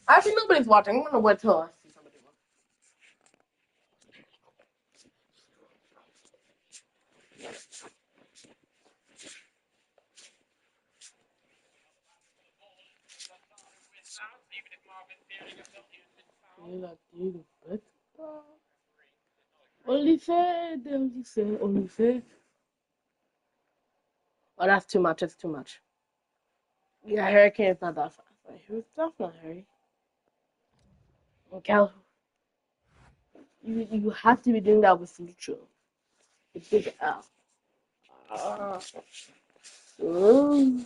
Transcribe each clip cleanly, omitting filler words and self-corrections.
Actually, nobody's watching. I'm gonna wait till I see somebody watch. Only said, only said. Oh, that's too much. It's too much. Yeah, Hurricane's not that fast. That's not Harry. Cal, you have to be doing that with neutral. It's big L. Uh, mm.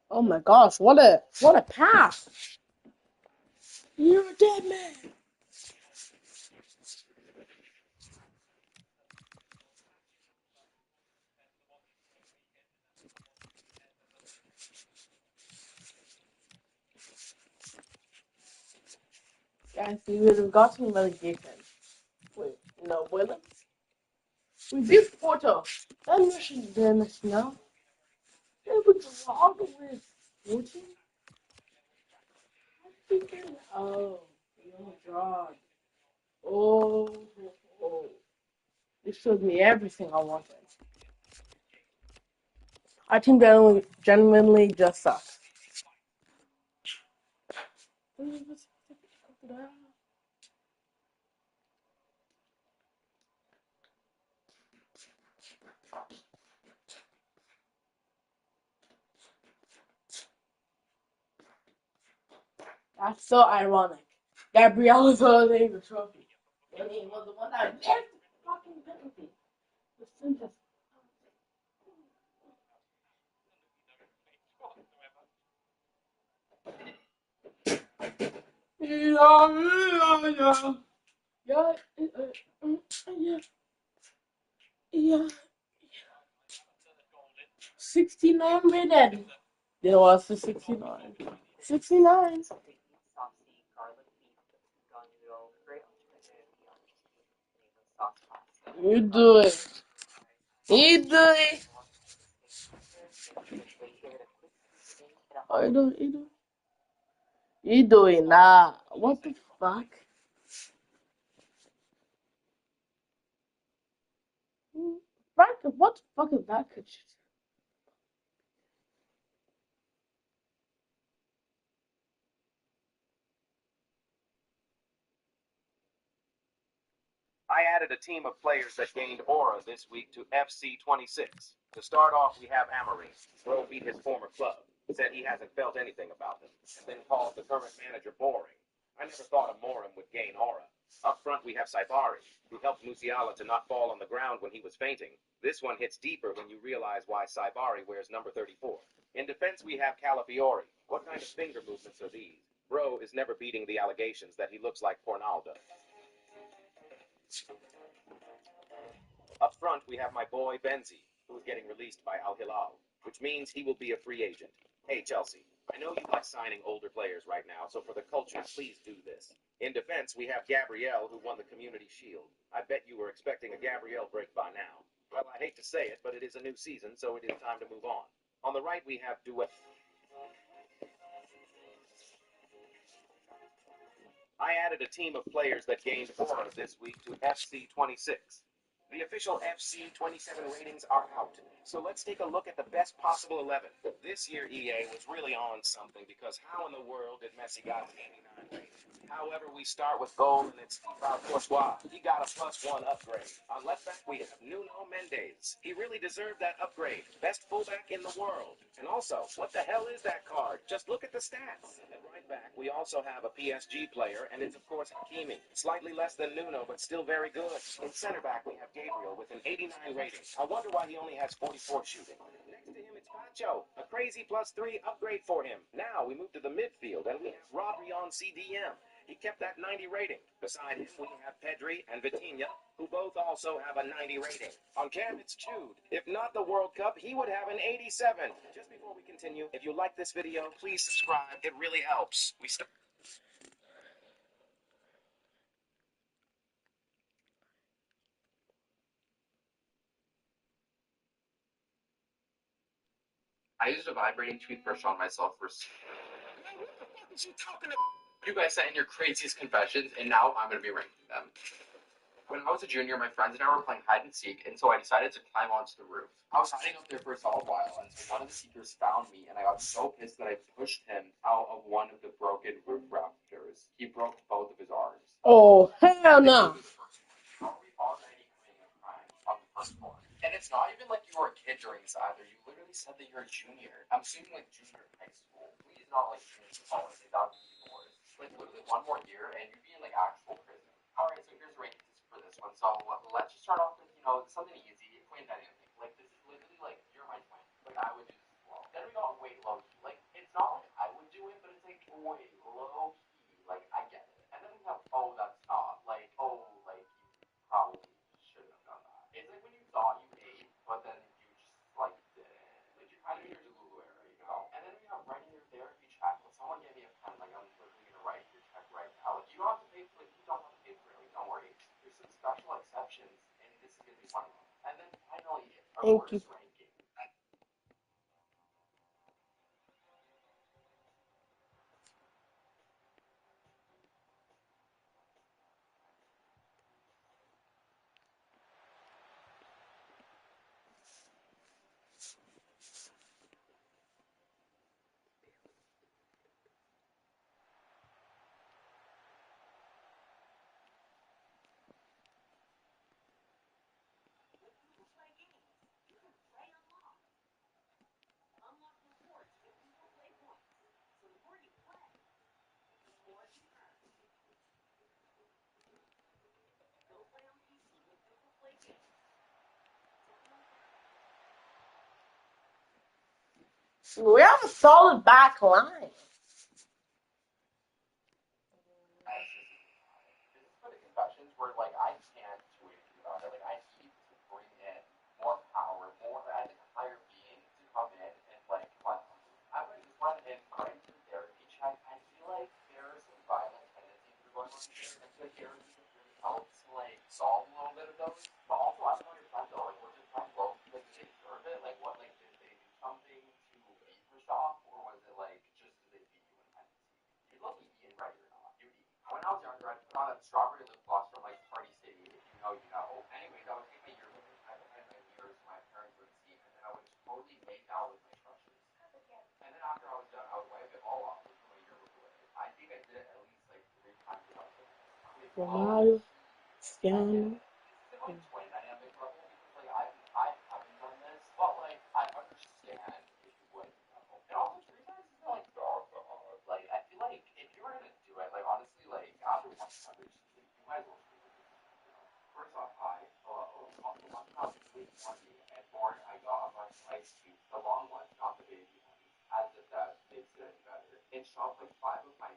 Oh my gosh, what a pass! You're a dead man. Guys, we would have gotten relegation. Wait, no, Williams. We beat Porto. That mission damage now. It was all the way 14. Oh, oh God. Oh, oh. This showed me everything I wanted. Our team genuinely just sucks. That's so ironic. Gabrielle was holding the trophy. And he was the one that missed the fucking penalty. The simplest. Yeah. Yeah, yeah, yeah. 69 minutes. There was the 69. 69. You do it. You do it. You do it now. What the fuck? Frank, what the fuck is that? I added a team of players that gained aura this week to FC 26. To start off, we have Amory. Bro beat his former club, said he hasn't felt anything about them, and then called the current manager boring. I never thought Amorim would gain aura. Up front, we have Saibari, who helped Musiala to not fall on the ground when he was fainting. This one hits deeper when you realize why Saibari wears number 34. In defense, we have Calafiori. What kind of finger movements are these? Bro is never beating the allegations that he looks like Pornaldo. Up front, we have my boy Benzi, who is getting released by Al Hilal, which means he will be a free agent. Hey, Chelsea, I know you like signing older players right now, so for the culture, please do this. In defense, we have Gabrielle, who won the Community Shield. I bet you were expecting a Gabrielle break by now. Well, I hate to say it, but it is a new season, so it is time to move on. On the right, we have Duet. I added a team of players that gained aura this week to FC 26. The official FC 27 ratings are out, so let's take a look at the best possible 11. This year, EA was really on something because how in the world did Messi got an 89 rating? However, we start with goal, and it's about Courtois. He got a +1 upgrade. On left back, we have Nuno Mendes. He really deserved that upgrade. Best fullback in the world. And also, what the hell is that card? Just look at the stats. At right back, we also have a PSG player, and it's of course Hakimi. Slightly less than Nuno, but still very good. In center back, we have Gabriel with an 89 rating. I wonder why he only has 44 shooting. Next to him, it's Pacho, a crazy +3 upgrade for him. Now we move to the midfield, and we have Rodri on CDM. He kept that 90 rating. Beside him, we have Pedri and Vitinha, who both also have a 90 rating. On Cam, it's Jude. If not the World Cup, he would have an 87. Just before we continue, if you like this video, please subscribe. It really helps. I used a vibrating toothbrush on myself for. What the fuck is you talking about? You guys sent in your craziest confessions, and now I'm gonna be ranking them. When I was a junior, my friends and I were playing hide and seek, and so I decided to climb onto the roof. I was hiding up there for a solid while, and so one of the seekers found me, and I got so pissed that I pushed him out of one of the broken roof rafters. He broke both of his arms. Oh, hell no. How are we already committing a crime on the first floor? And it's not even like you were a kid during this either. You literally said that you're a junior. I'm assuming like junior in high school. Please not like junior in college. Like that would be even worse. Like literally one more year and you'd be in like actual prison. Alright, so here's the rankings for this one. So let's just start off with, something easy, twin dynamic. Like this is literally like you're my twin. Like I would do this as well. Then we got way low key. Like it's not like I would do it, but it's like way low key. Like I get it. And then we have that's not like like you probably shouldn't have done that. It's like when you thought you ate, but then you just like didn't. Like you're kind of in your Delulu era. And then we have writing your therapy check. Will someone give me a pen? Like I'm literally gonna write your check right now. Like you don't have to pay for it. You don't have to pay for it. Like don't worry. There's some special exceptions, and this is gonna be one of them. And then finally, our Thank you. worst ranking. We have a solid back line. This is for the confessions where like I can't do anything about it. Like I need to bring in more power, more as a higher being to come in and like what I would just want in according to the therapy check, I feel like there are some violent tendencies that are going on here and I feel like therapy really helps like solve a little bit of those. But also I don't understand though, like was it time low? Like did they deserve it? Like what like did they do something to be pushed off or was it like just did they beat you in tendency? You'd love eating right or not. You'd eat. When I was younger, I put on a strawberry lip gloss from like Party City. If you know, you know. Anyways, I would take my yearbook and I behind my mirrors so my parents would see, and then I would just totally make out with my crushes. And then after I was done, I would wipe it all off with my yearbook away. I think I did it at least like 3 times a month. Wow. Scan. This is like twin dynamic level because like I haven't done this, but like I understand if you would. And also 3 times is not like like I feel like if you were gonna do it, like honestly, like after one time, you might as well. First off, hi, hello, I'm completely funny, and born I got a bunch of ice cubes, the long ones, not the baby ones, as if that makes it any better. It shoved like 5 of my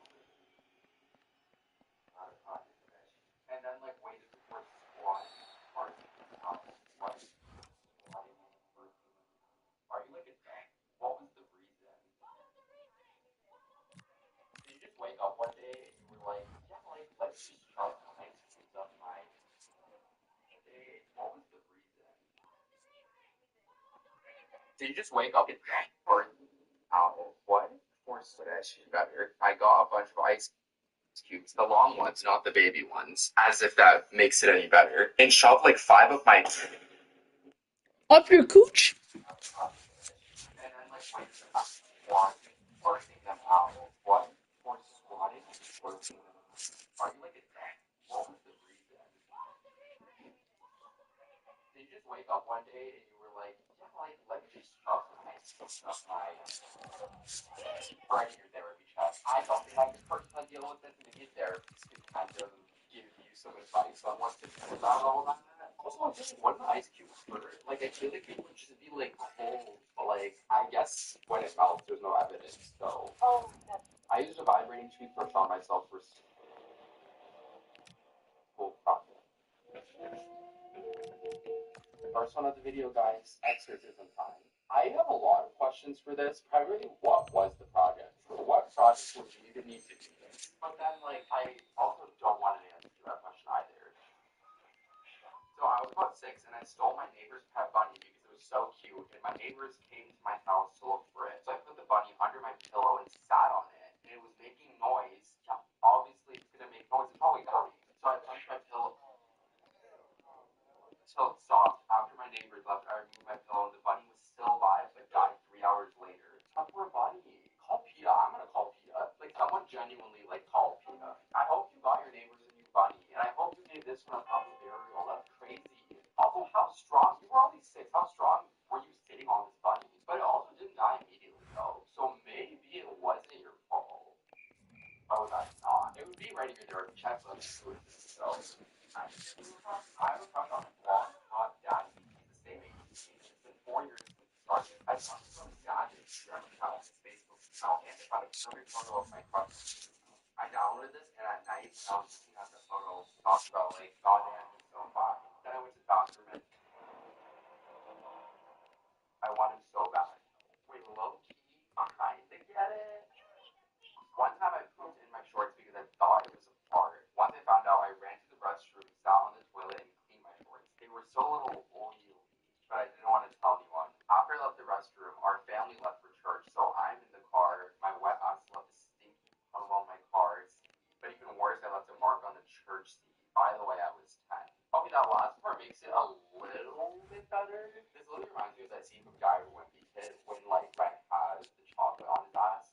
not a project fish, and then like waited before squatting, parting out, squatting, squatting, are you like a duck? What was the reason? Did you just wake up one day and you were like, yeah, like let's just shove some ice cubes up my day? What was the reason? Did you just wake up and or what? Force better. I got a bunch of ice cubes, the long ones, not the baby ones, as if that makes it any better, and shoved like 5 of my Up your cooch. and then like waited squatting, parsing them out. What? For squatting? Parsing them out. Are you like a duck? What was the reason? Did you just wake up one day and you were like, yeah, like let me just shove some ice cubes up my writing your therapy chat. I don't think I can personally deal with this, and maybe a therapist could kind of give you some advice on what to do about all that. Also, I'm thinking, what an ice cube hurt? Like, I feel like it would just be like cold, but like, I guess when it melts, there's no evidence. So, I used a vibrating toothbrush on myself for full profit. First one of the video, guys, exorcism time. I have a lot of questions for this. Primarily, what was the project? What project would you even need to do this? But then, like, I also don't want an answer to that question either. So I was about 6, and I stole my neighbor's pet bunny because it was was so cute, and my neighbors came to my house to look for it. So I put the bunny under my pillow and sat on it, and it was making noise. Yeah, obviously, it's gonna make noise. It's probably dying. So I pushed my pillow until it stopped. After my neighbors left, I removed my pillow, and the bunny was still alive, but died 3 hours later. So poor bunny. Call PETA. I'm gonna call PETA. Like someone genuinely call PETA. I hope you got your neighbors a new bunny, and I hope you gave this one a proper burial. That's crazy. Also, how strong? You were only 6. How strong were you sitting on this bunny? But it also didn't die immediately though. So maybe it wasn't your fault. Oh, that's not. It would be right here. There are checklists. So I have a crush on a blonde, hot daddy. He's the same age as me. It's been 4 years since we started. I talked to him Saturday here on his Facebook account, and I found a perfect photo of my crush. I downloaded this, and at night when I was looking at the photo, talked about goddamn, he's so fine. Then I went to the bathroom and I want him so bad. Wait, low key, I kind of get it. One time I pooped in my shorts because I thought it was a fart. Once I found out, I ran to the restroom, sat on the toilet, and cleaned my shorts. They were so little oily, but I didn't want to tell anyone. After I left the restroom, our family left for church, so I'm in the car. My wet ass left a stinky puddle on my car seat. But even worse, I left a mark on the church seat. By the way, I was 10. Okay, that last part makes it a little bit better. This literally reminds me of that scene from Guy Wimpy Kid when Frank has the chocolate on his ass.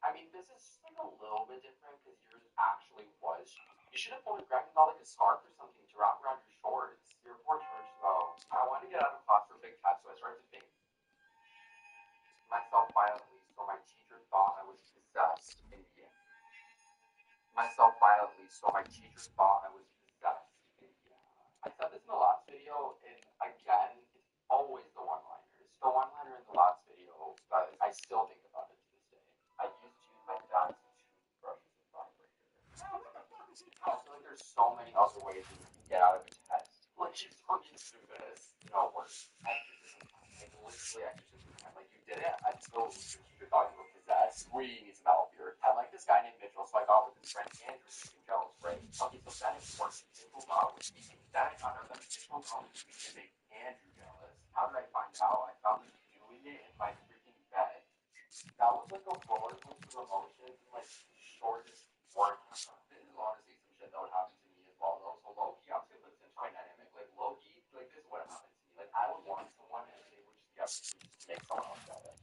I mean, this is a little bit different because yours actually was. You should have pulled Greg and got a scarf or something to wrap around your shorts. Your poor church though. I wanted to get out of class for big test, so I started to think myself violently, so my teacher thought I was possessed. Myself violently, so my teacher thought I was possessed. I said this in the last video, and again, it's always the one-liners. The one-liner in the last video, but I still think about it to this day. I used to use my dad's toothbrushes and vibrator. I feel like there's so many other ways that you can get out of a test. Just fucking stupidest. No worse. Exorcism time. Literally exorcism time. You did it until your teacher thought you were possessed. We need some help here. I like this guy named Mitchell, so I got with his friend Andrew making jealous, right? Okay, so then it worked. Mitchell got with me. Then I found out that Mitchell got with me to make Andrew jealous. How did I find out? I found him doing it in my freaking bed. That was a roller coaster of emotions and shortest work. This is honestly some shit that would happen to me as well. Though. So Loki, I'm gonna put this into my dynamic. Loki, this is what happened to me. I would want someone and they would just make someone else jealous.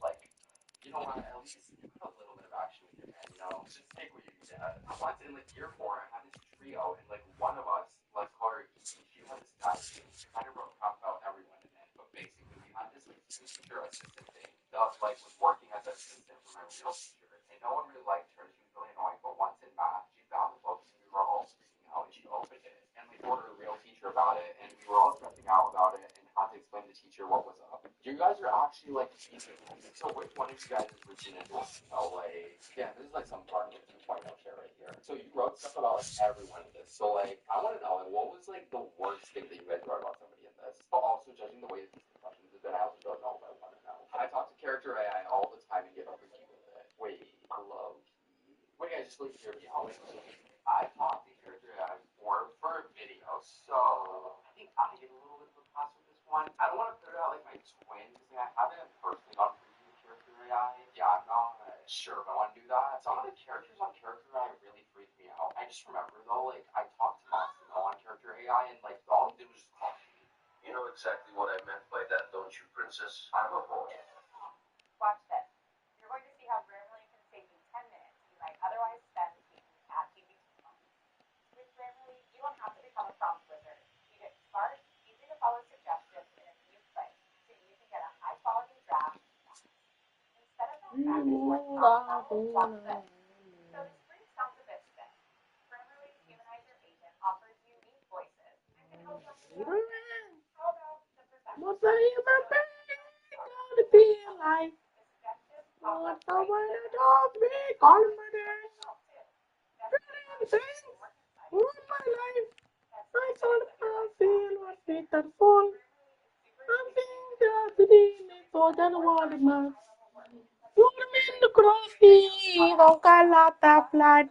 You know what? At least put a little bit of action with your head. Just take what you can get. Once in year 4, I had this trio, and one of us, let's call her E. She had this guy who kind of wrote crap about everyone in it, but basically we had this teacher assistant thing that was working as an assistant for my real teacher, and no one really liked her. She was really annoying. But once in math, she found the book, and we were all freaking out, and she opened it and told her real teacher about it, and we were all stressing out about it and had to explain to the teacher what was up. You guys are actually teachers. So which one of you guys is Regina North? Yeah, this is some part of 2.0 shit right here. So you wrote stuff about everyone in this. So I want to know what was the worst thing that you guys wrote about somebody in this? But also judging the way that these discussions have been, I also don't know if I want to know. I talk to character AI all the time and get freaky with it. Wait, hello. Wait, guys, just hear me out. I talked to character AI for a video, so I think I get a little bit of a pass with this one. I don't want to put it out like my twin because I haven't personally gone through the character AI. Yeah, I'm not sure if I want to do that. Some of the characters on character AI really freak me out. I just remember though, I talked to Massimo on character AI, and all he did was just talk to me. You know exactly what I meant by that, don't you, princess? I'm a boy. Watch this. You're going to see how Grammarly can save you 10 minutes you might otherwise spend taking ChatGPT. With Grammarly, you don't have to become a prompt wizard. You get smart, easy to follow suggestions in a few clicks, so you can get a high quality draft instead of that back and forth prompt. Watch this. So this brief sounds a bit stiff. Grammarly's Humanizer agent offers unique voices and can help you understand. How about the perfection? What's that in my bag? Gonna be like. What's the way to talk me? Calling my name. What's my life? I saw the feel was bitterful. I'm thinking that the demon for the water man. You're in the crossy, don't calata flat.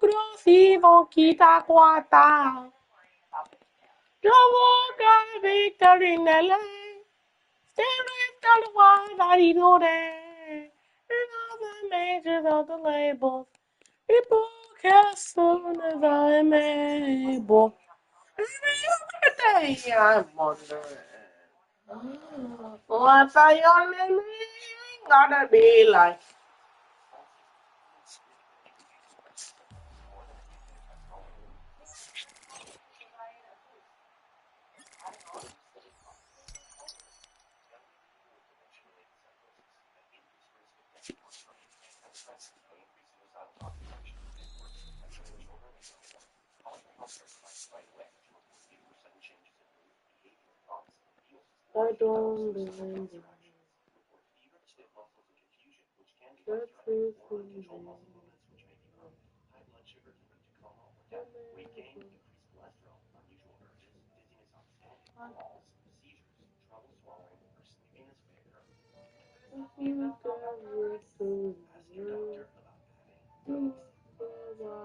Crossy, don't kita quata. Javoka victory in LA. There is not a one I need all day. And all the majors of the labels. People as soon as I'm able. Every day I'm wondering. What's your living gonna be like? I don't remember the truth in me. If you go to you, you go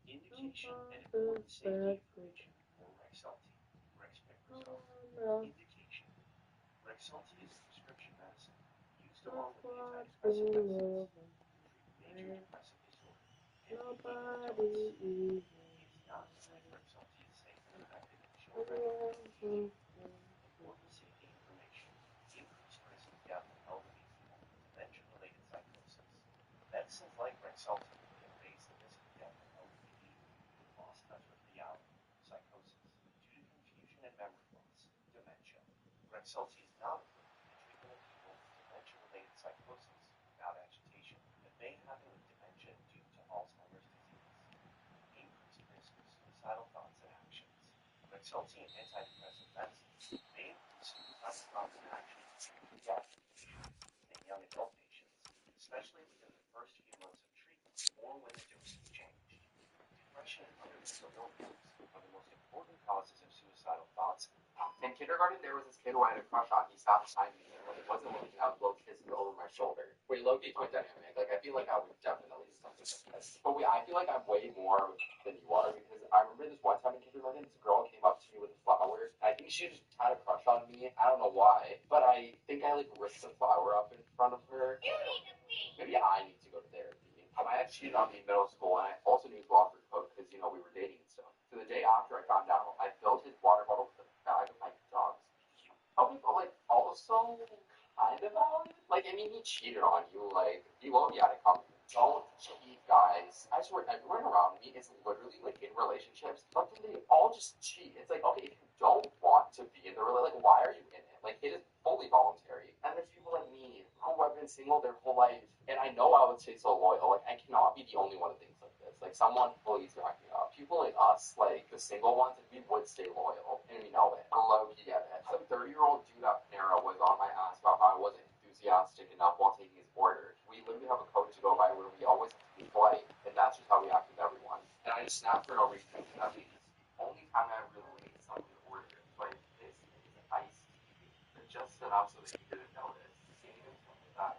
Indication and important safety information for Rexulti. Indication. Rexulti is a prescription medicine used along with antidepressant medicines to treat major depressive disorder. And in adults, it's not safe. Rexulti is safe and effective in children and teens. Important safety information. Increased risk of death in elderly people with dementia-related psychosis. Medicines like Rexulti can raise the risk of death in elderly people with lost touch with reality, psychosis, due to confusion and memory loss, dementia. Rexulti is not approved for the treatment of people with dementia-related psychosis without agitation that may happen with dementia due to Alzheimer's disease. Increased risk of suicidal thoughts and actions. Rexulti and antidepressant medicines may increase suicidal thoughts and actions due to agitation in young adult patients, especially within the first few months of treatment or when the dose is changed. Depression and other mental illnesses are the most important causes of suicidal thoughts. In kindergarten, there was this kid who I had a crush on. He sat behind me, and when he wasn't looking, I would blow kisses over my shoulder. Wait, Loki, twin dynamic. Like, I feel like I would definitely do something like this. But I feel like I'm way more than you are because I remember this one time in kindergarten, this girl came up to me with a flower. I think she just had a crush on me. I don't know why, but I think I like ripped the flower up in front of her. Maybe I need to go to therapy. My ex cheated on me in middle school, and I also knew to offer coke because we were dating and stuff. So the day after I found out, I filled his water bottle with a bag of my dog's pee. How people like also kind of valid? Like, I mean, he cheated on you. Like, you won't be out of comfort. Don't cheat, guys. I swear, everyone around me is literally like in relationships, but then they all just cheat. It's like, okay, if you don't want to be in the relationship, like, why are you in it? Like, it is fully voluntary. And there's people like me who have been single their whole life, and I know I would say so loyal. Like, I cannot be the only one that thinks like this. Like, someone please back me up. People like us, like the single ones, we would stay loyal, and we know it. We're low key at it. Some 30-year-old dude at Panera was on my ass about how I wasn't enthusiastic enough while taking his order. We literally have a code to go by where we always have to be polite, and that's just how we act with everyone. And I just snapped for no reason. That means the only time I ever really made something to order, like this is iced tea. It just set up so that he didn't notice. And even stuff like that.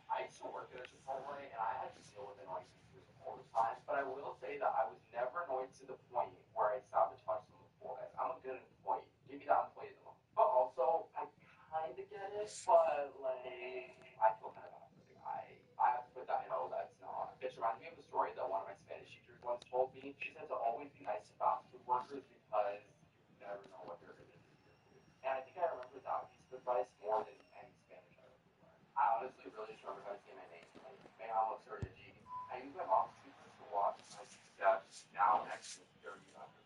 I used to work at a Chipotle, and I had to deal with annoying customers all the time. But I will say that I was never annoyed to the point where I sabotaged some employees. I'm a good employee. Maybe that employee is the most. But also, I kind of get it, but like, I feel kind of bad for the guy. I have to put that in. Oh, that's not. It reminds me of a story that one of my Spanish teachers once told me. She said to always be nice to fast food workers because you never know what they're going to do to your food. And I think I remember that piece of advice more than any Spanish I ever learned. I honestly really struggle how to say my name. Like, may I almost start a G. I use my mom's toothbrush to wash my steps. Now exit dirty under.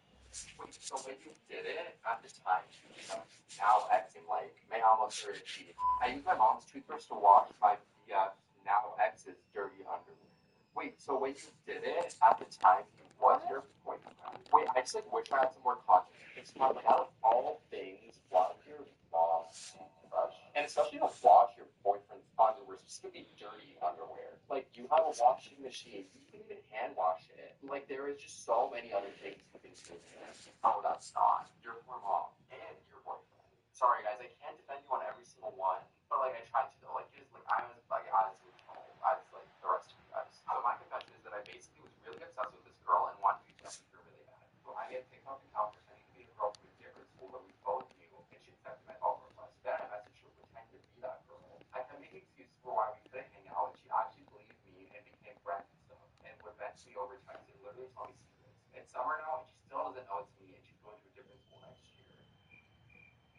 Wait, so when you did it at the time, now exing like may I almost start a G. I use my mom's toothbrush to wash my BF. Now exes dirty underwear. Wait, so when you did it at the time, you was your boyfriend? Wait, I just like wish I had some more context. It's not like out of all things, wash your mom's toothbrush, and especially don't wash your boyfriend's underwear, specifically dirty underwear. Like you have a washing machine, you can even hand wash it. Like there is just so many other things you can do. Oh, that's not your poor mom and your boyfriend. Sorry guys, I can't defend you on every single one, but like I tried to though. Like just like I was like honestly as like the rest of you guys. So my confession is that I basically was really obsessed with this girl and wanted to be obsessed with her really bad. So I get TikTok account pretending to be the girl from a different school tell me secrets. It's summer now, and she still doesn't know it's me, and she's going to a different school next year.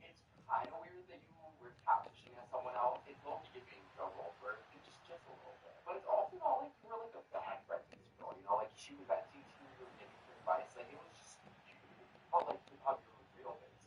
It's kind of weird that you were catfishing as someone else. It's low-key giving Joe Goldberg, and just a little bit. But it's also not like you were like a bad friend to this girl, you know? Like, she was venting to you, giving her advice. Like, it was just, you felt like you thought you were real base.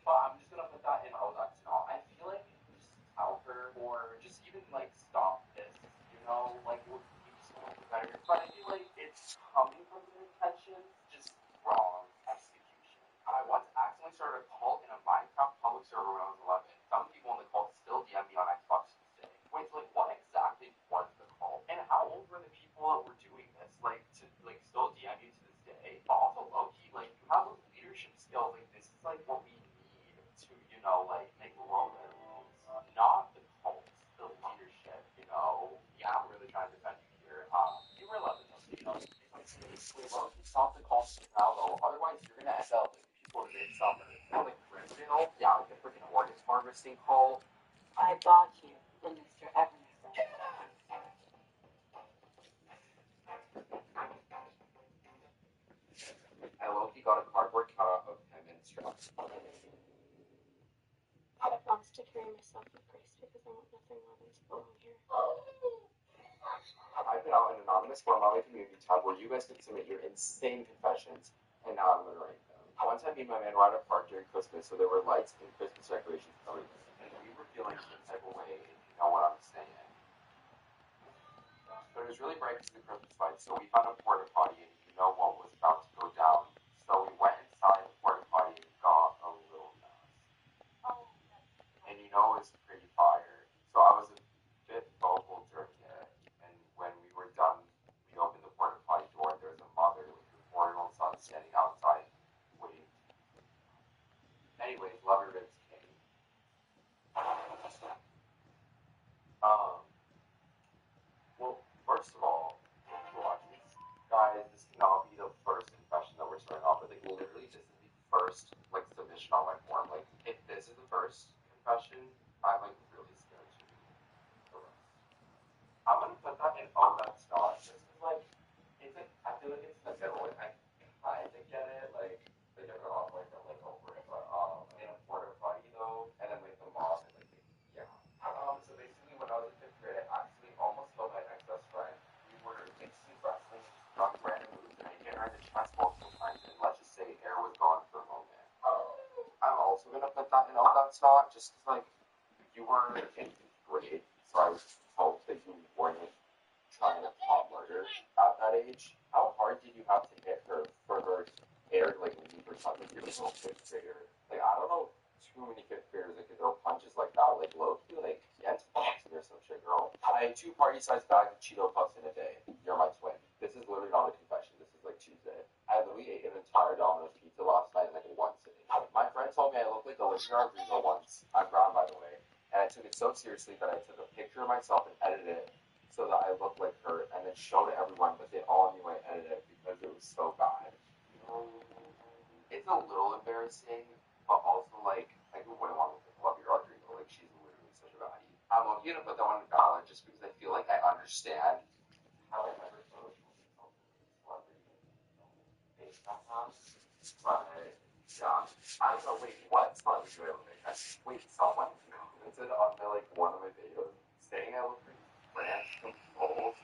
But I'm just gonna put that in, oh, that's not. I feel like just tell her, or just even, like, stop this, you know? Like, you just want to better. But I feel like it's coming from good intentions, just wrong execution. I once accidentally started a cult in a Minecraft public server when I was 11. Some people in the cult still DM me on Xbox to this day. Wait, so like, what exactly was the cult? And how old were the people that were doing this? Like, to like still DM you to this day? But also low key, like, you have those leadership skills. Like, this is like what we need to, you know, like make the world better. Not the cult, the leadership. You know, yeah, I'm really trying to defend you here. You were 11, though, so you know. Wait, low key, stop the cult now, though. Otherwise, you're gonna end up like the people in midsummer. You know, like Riverdale? Yeah, like the freaking organs harvesting cult. I bought you the Mr. Everness. I low-key got a cardboard cutout of him in straps. I promise to carry myself with grace because I want nothing more than to belong here. I put out an anonymous form on my community tab where you guys can submit your insane confessions, and now I'm gonna write them. One time, me and my man were at a park during Christmas, so there were lights and Christmas decorations everywhere, and we were feeling some type of way, if you know what I'm saying. But it was really bright because of the Christmas lights, so we found a porta potty, and you know what was about to go down. So we went inside the porta potty and got a little mess. And you know it's pretty fire. So I was a bit vocal during it, and when we were done, we opened the porta potty door, and there was a mother with her 4-year-old son standing outside waiting. Anyways, Lover Bits came. Well, first of all, watch this. Guys, this cannot be the first confession that we're starting off with. Like, literally, this is the first, like, submission on my form. Like, if this is the first confession, I'm, like, really scared to read the rest. I'm gonna put that in, oh, that's not. Just because, like, it's like, I feel like it's in the middle. Like, I kind of get it. Like, they get it off, like, I'm, like, over it. But, in a porta potty, though, and then, like, the mom, and, like, yeah. So basically, when I was in 5th grade, I actually almost killed my ex-best friend. We were basically wrestling, just throwing random moves, and I hit her in the chest multiple times, and let's just say air was gone for a moment. I'm also gonna put that in, oh, that's not, just because, like, you were in 5th grade, so I was told that you weren't trying to plot murder at that age. How hard did you have to hit her for her air to, like, leave or something? You're a little 5th grader. Like, I don't know too many 5th graders that can throw punches like that. Like, low-key, like, get boxing or some shit, girl. I had 2 party-sized bags of Cheeto Puffs in a day. You're my twin. This is literally not a confession. This is, like, Tuesday. I literally ate an entire Domino's pizza last night in, like, one sitting. My friend told me I looked like a Living Rodrigo once. I'm brown, by the way. And I took it so seriously that I took a picture of myself and edited it so that I looked like her, and then showed it everyone, but they all knew I edited it because it was so bad. It's a little embarrassing, but also, like, who wouldn't want to love your Rodrigo? Like, she's literally such a baddie. I'm gonna put that one in ballot just because I feel like I understand how I never thought celebrity based on that. But, yeah. I don't know, wait, what celebrity do I look like? Wait, someone commented on my, like, one of my videos saying I look like France from Gold.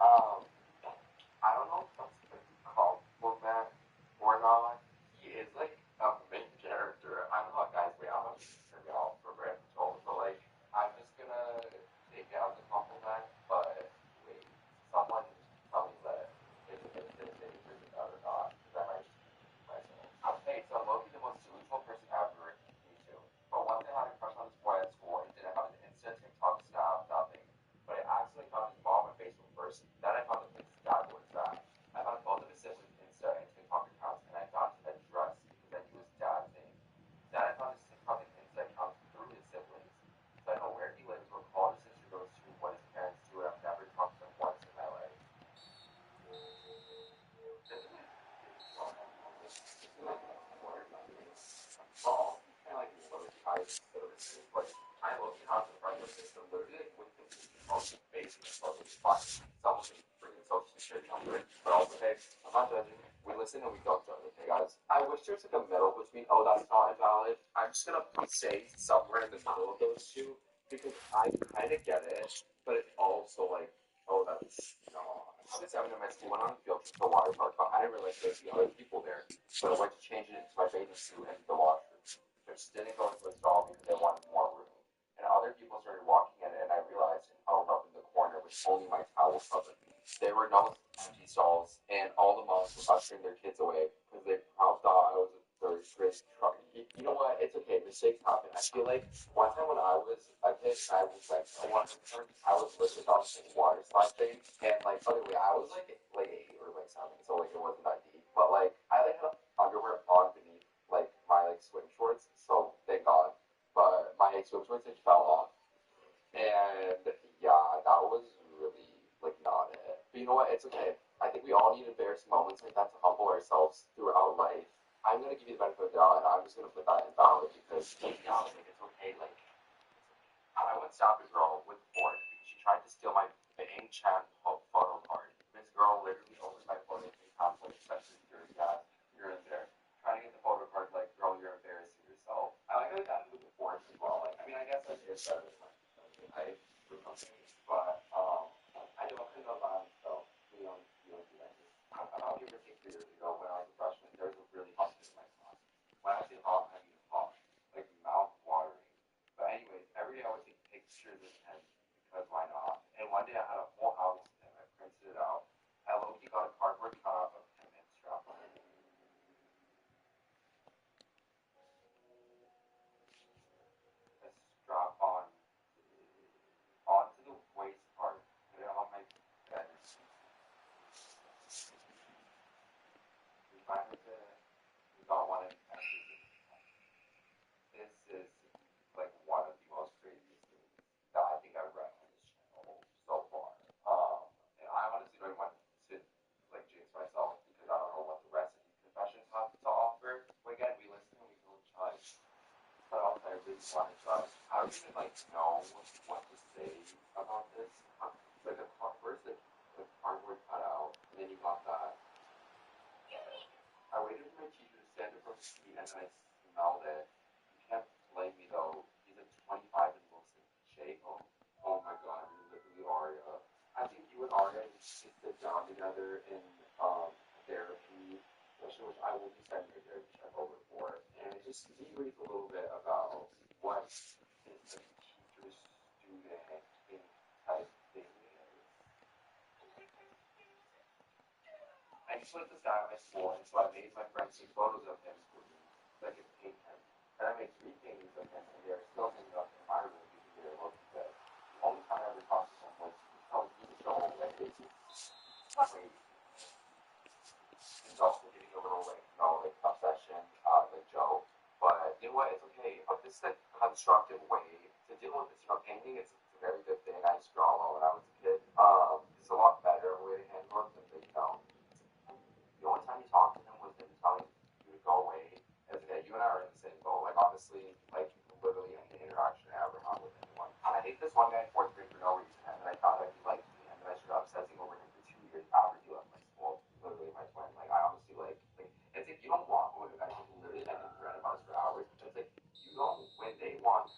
I don't know if that's a compliment or not. He is like a main character. I'm not, guys. Wait, I'm not turn me off for Brand Patrol, but like, I'm just gonna take it as a compliment. But wait, someone tell me that if this is that or not, because I might just be myself. Hey, so Loki's the most delusional person ever. Me too. But once I had a crush on this boy at school and didn't have an instant TikTok snap okay? I'm not judging. We listen and we don't judge, okay, guys? I wish there's like a middle between, oh, that's not invalid. I'm just gonna say somewhere in the middle of those two because I kind of get it, but it's also like, oh, that's not. I was 7 in my school, went on a field trip to the water park, but I didn't realize there'd be other people there. So I went to change it into my bathing suit and the washroom. Just didn't go into the stall because they wanted more room. And other people started walking in it, and I realized and held up in the corner with only my towel covered. There were no empty stalls, and all the moms were ushering their kids away because they probably thought I was a third grade truck. You know what? It's okay. Mistakes happen. I feel like one time when I was a kid, I was like, I was literally on the water slide thing, and like, okay, I was like 8 or like 7, so like it wasn't that deep. But like, I like had underwear on beneath like my like swim shorts, so thank God. But my swim shorts it fell off, and yeah, that was really like not it. But you know what? It's okay. I think we all need embarrassing moments like that to humble ourselves throughout life. I'm gonna give you the benefit of the doubt, and I'm just gonna put that in valid because yeah, like it's okay. Like I once stopped a girl with a fork because she tried to steal my Bang Chan photo card. This girl literally opened my phone and times like especially security guys. You're in there trying to get the photo card. Like, girl, you're embarrassing yourself. I like how that with the fork as well. Like, I mean, I guess that is better than my I but I know that so we don't do that. I'll give or take 3 years ago when I was a freshman. There was a really hot kid in my class. When I say hot, I mean hot, like mouth watering. But anyways, every day I would take pictures of him because why not? And one day I had a whole album of him. I printed it out. I low-key got a cardboard cutout of him and strapped on it. A strap onto the waist part. Put it on my bed. We finally did it. We got one in Texas. This is like one of the most craziest things that I think I've read on this channel so far. And I honestly don't want to like jinx myself because I don't know what the rest of these confessions have to offer. But again, we listen and we don't judge. But also, I really want to judge. I don't even like know what to say about this. Like the first, the cardboard cutout, and then you got that. I waited for my teacher to stand up from his seat, and then I smelled it. You can't blame me though. He's like 25 and looks like Jacob. Oh my god, you're literally Arya. I think you and Arya need to sit down together in therapy session, which I will be sending your therapy check over for, and just debrief a little bit about what is the teacher student type thing is. I just went to this guy at my school, and so I made my friends take photos of him for me, so I could paint him. And I made 3 paintings of him, and they're still hanging up in my room because they're looking good. The only time I ever talked to him was to tell me to go away. Crazy. He's also getting a little like, obsession, like Joe. But you know what? It's okay. But this is a constructive way to deal with this. Painting it's a very good thing. I used to draw a lot when I was a kid. It's a lot better way to handle it than the only time you talked to him was him telling you to go away. As okay, you and I are in the same boat. Like honestly, like literally any interaction I ever had with anyone. I hate this one guy in 4th grade for no reason, and then I thought that he liked me, and then I started obsessing over him for 2 years after he left my school. Literally my twin. Like I honestly like it's like you don't want when a guy literally I can rant about this for hours. It's like you don't when they want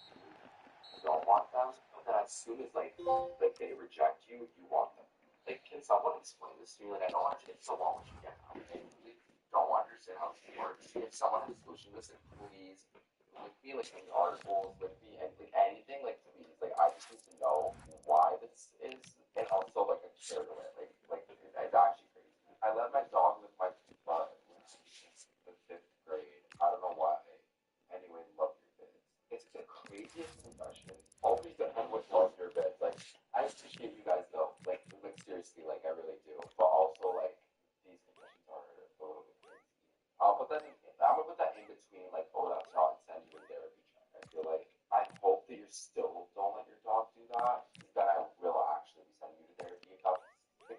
you don't want them, but then as soon as like they reject you, you want them. Like, can someone explain this to me? Like, I don't understand. It's so long what you get out. I really don't understand how this works. If someone has a solution to this, like, please link me, like, any articles, link me, and like anything, like, please. Like, I just need to know why this is, and also, like, I'm scared of it. Like, it's actually crazy. I let my dog lick my butt when I was in the 5th grade. I don't know why. Anyway, love your bits. It's the craziest confession. Always the end with love your bits. Like, I appreciate you guys though. Like seriously, like I really do. But also like these confessions are a little bit crazy. I'm gonna put that in between like oh that's not and send you a therapy check. I feel like I hope that you're still don't let your dog do that. Then I will actually be sending you to therapy. That's the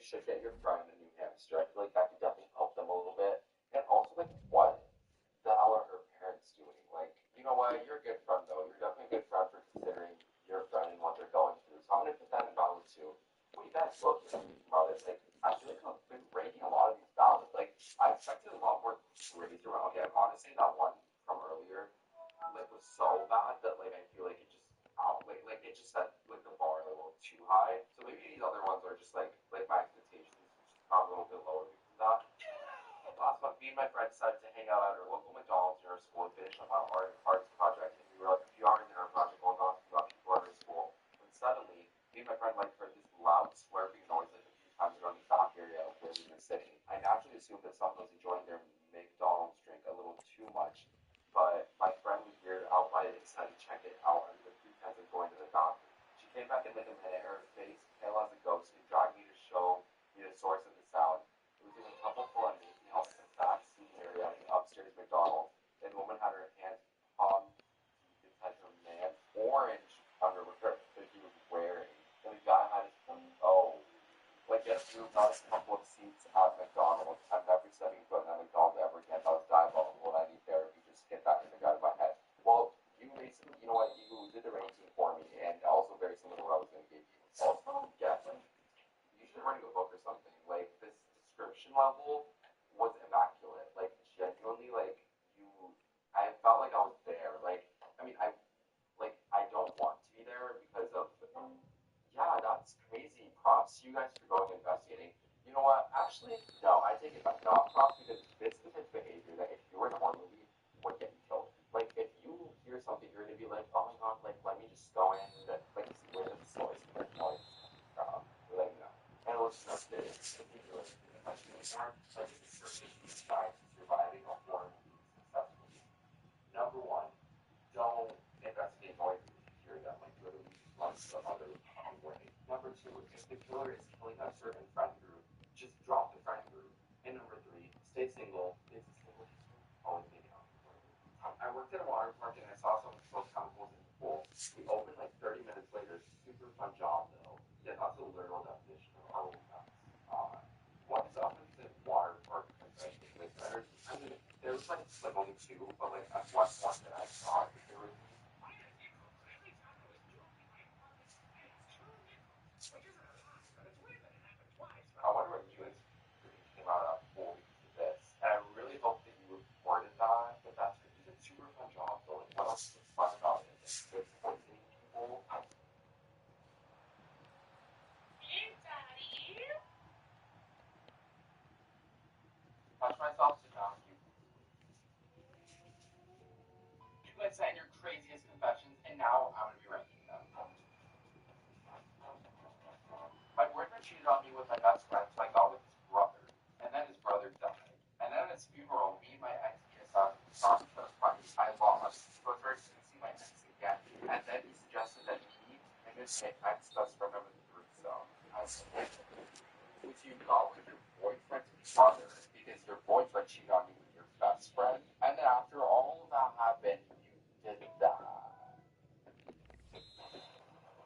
should get your friend a new hamster. I feel like that could definitely help them a little bit. And also, like, what the hell are her parents doing? Like, you know what? You're a good friend, though. You're definitely a good friend for considering your friend and what they're going through. So I'm going to put that in valid too. What do you guys look about it? Like, I feel like I've been ranking a lot of these valid. Like, I expected a lot more grades around it. Honestly, that one from earlier, like, was so bad that, like, I feel like it just like it just set like the bar a little too high. So maybe these other ones are just like my expectations just got a little bit lower because of that. Last month, me and my friend decided to hang out at our local McDonald's near our school and finish up our arts project. And we were like a few hours in our project going on about people at our school. When suddenly, me and my friend like heard this loud swerving noise like a few times around the back area of where we were sitting. I naturally assumed that someone was enjoying their McDonald's drink a little too much, but my friend was weirded out by it and decided to check it out under the pretense of going to the bathroom. She came back in like a minute, her face pale as a ghost, and dragged me to show me the source of the sound. It was in a couple full of making out in the back seating area in the upstairs McDonald's, and the woman had her hands palm deep inside her man orange underwear that he was wearing. And the guy had his like get through about a couple of seats at McDonald's. I'm never setting foot in a McDonald's ever again. That was diabolical, and I need therapy just to get that image out of my head. Well, you basically, you know what, you did the ranking for me, and also very similar to what I was going to give you. Also, yeah, like, you should write a book or something. Like, this description level was immaculate. Like, genuinely, like, you, I felt like I was there. Like, I mean, I don't want to be there because of, yeah, that's crazy. Props to you guys for going and investigating. You know what? Actually, no, I take it back. Not props because this is the type of behavior that if you were in a horror movie would get you killed. Like if you hear something, you're gonna be like, oh my god, like let me just go in and like see where the source of that noise is coming from. Like no. And let's just say particularly like the search guide to surviving a horror movie successfully. Number one, don't investigate noises if you hear them. Like literally just run some other way. Number two, if the killer is killing a certain friend group, just drop the friend group. And number three, stay single. It's a single history. Always make it out. I worked at a water park and I saw someone spill chemicals in the pool. We opened like 30 minutes later. Super fun job though. Yeah, that's a literal definition of oh nuts. What is up with the water park investigators? I mean, there was like only two, but like at one point that I saw there was I wonder what you came out of pool because of this. And I really hope that you reported that. But that's it's a super fun job though. Like what else is fun about it? It's poisoning people. Touch myself to down you. You guys send your craziest confessions, and now I'm gonna be ranking them. My boyfriend cheated on me with my best friend, so I got with his brother, and then his brother died. And then at his funeral, me and my ex saw each other twice. I lost, so it's very soon to see my ex again. And then he suggested that me and his ex best friend have a threesome. I said, would you go with your boyfriend's brother because your boyfriend cheated on you with your best friend? And then after all of that happened, you did that.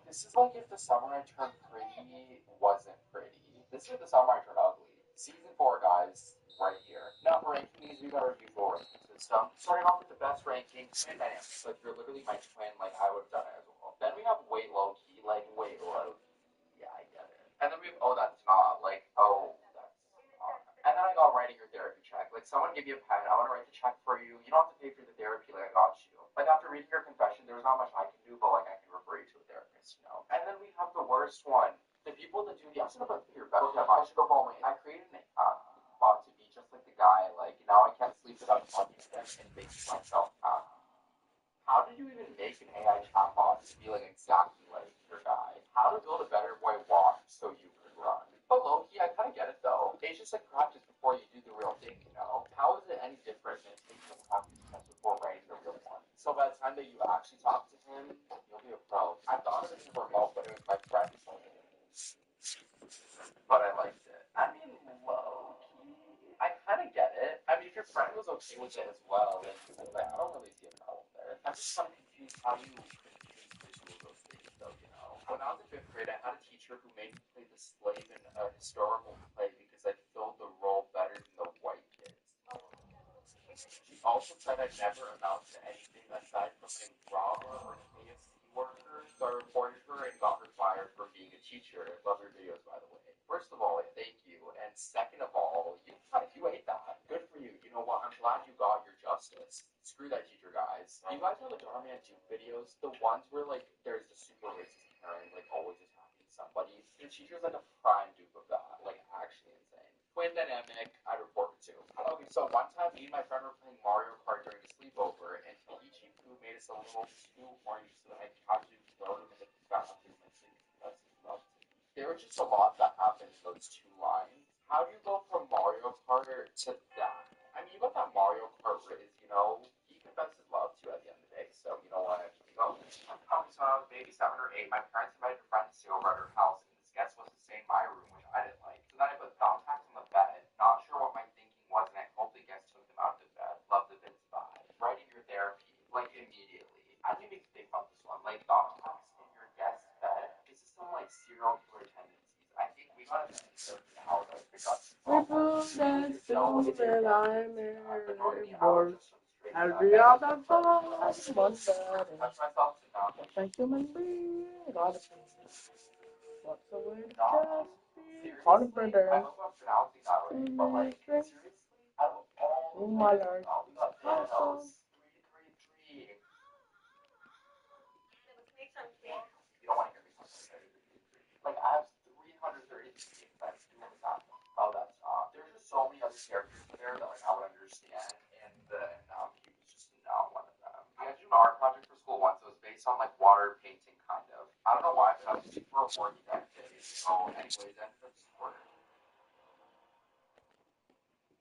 This is like if the summer I turned pretty wasn't pretty. This is the summer I turned ugly. Season 4, guys, right here. Now for ranking these, we got our usual ranking system. Starting off with the best ranking, twin dynamics. Like you're literally my twin, like I would have done it as well. Then we have way low key, like way low key. Yeah, I get it. And then we have oh that's not, like oh that's not. And then I got writing your therapy check. Like someone give you a pen, I want to write the check for you. You don't have to pay for the therapy, like I got you. Like after reading your confession, there's not much I can do, but like I can refer you to a therapist, you know. And then we have the worst one. The people that do the I'm gonna put your best I should go follow my I created an bot to be just like the guy. Like now I can't sleep without talking to them and making myself how did you even make an AI chatbot to be like exactly like your guy? How to build a better boy walk so you could run? But low-key, I kind of get it though. It's just like practice before you do the real thing, you know? How is it any different than taking a practice test before writing the real one? So by the time that you actually talk to him, you'll be a pro. I thought it was remote, but it was my friend. But I liked it. I mean, low-key, I kind of get it. I mean, if your friend was okay with it as well, then like, I don't really see a problem there. I'm just kind of confused how you confuse the two of those things, though, you know? When I was in 5th grade, I had a teacher who made me play the slave in a historical play because I filled the role better than the white kids. She also said I'd never amount to anything aside from a robber or KFC worker, so I reported her and got her fired for being a teacher. Love your videos, by the way. First of all, thank you, and second of all, you ate that. Good for you. You know what? I'm glad you got your justice. Screw that teacher, guys. You guys know the Darman Duke videos? The ones where, like, there's the super racist parent, like, always attacking somebody. The teacher's like a prime dupe of that. Like, actually insane. Twin dynamic, I'd report it too. Okay, so one time me and my friend were playing Mario Kart during a sleepover, and Peachy Poo made us a little too horny, so I casually thrown him in the bathroom and said, "That's love to me." There was just a lot that happened in those two lines. How do you go from Mario Kart to that? I mean, you got that Mario Kart race, you know? He confessed his love to you at the end of the day, so you know what? You go. So when I was maybe 7 or 8, my parents invited a friend to stay over at her house, and this guest was to stay in my room, which I didn't like. So then I put thumbtacks on the bed, not sure what my thinking was, and I hope the guest took them out of the bed. Love the Vince vibe. Writing your therapy, like immediately. I think it's big about this one. Like thumbtacks in your guest's bed. This is some like serial killer tendencies. I think we gotta answer how to pick up. People that assume that I'm a bored. Every other boss, one better. Touch myself to not What's a human being? God, what's the way to just be? seriously. Confident. I hope I'm pronouncing that right, but like seriously, out of all Oh my lord. we got Thanos 333. You don't want to hear me talk like I have 333 things I'm doing that. Oh, that's not. There's just so many other characters in there that like I would understand, and then he was just not one of them. I had to do an art project for school once. It was based on like water painting, kind of. I don't know why, but I was super horny that day. So, anyways, I ended up squirting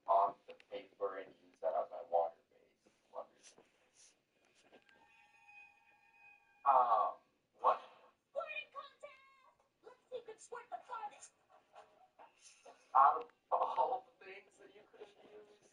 on the paper and use that as my water base. What? Out of all the things that you could have used,